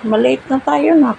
Malate na tayo na.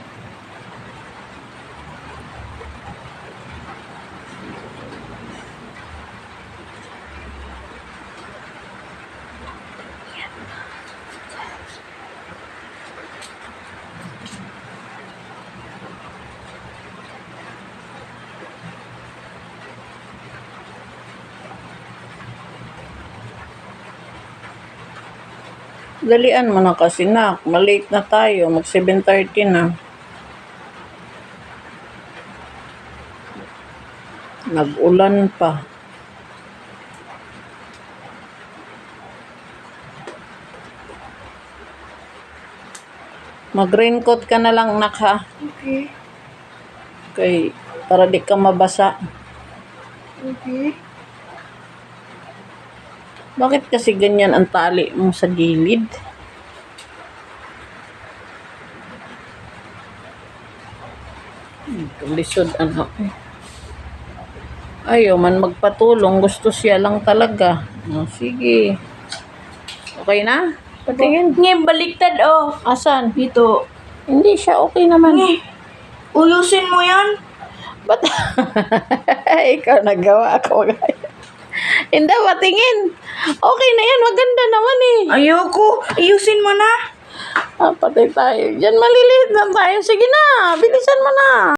Dalian mo na kasi nak. Malate na tayo. Mag 7:30 na. Nag-ulan pa. Mag-raincoat ka na lang nak ha. Okay. Okay. Para di ka mabasa. Okay. Bakit kasi ganyan ang tali mo sa gilid? Lisod ano. Ayaw man magpatulong. Gusto siya lang talaga. Oh, sige. Okay na? Patingin. Ngayon, baliktad oh. Asan? Dito. Hindi siya okay naman. Uyusin mo yan. Ba't? Ikaw nagawa ako. Hindi, patingin. Okay na yan. Maganda naman eh. Ayoko. Ayusin mo na. Patay tayo. Diyan maliliit lang tayo. Sige na. Bilisan mo na.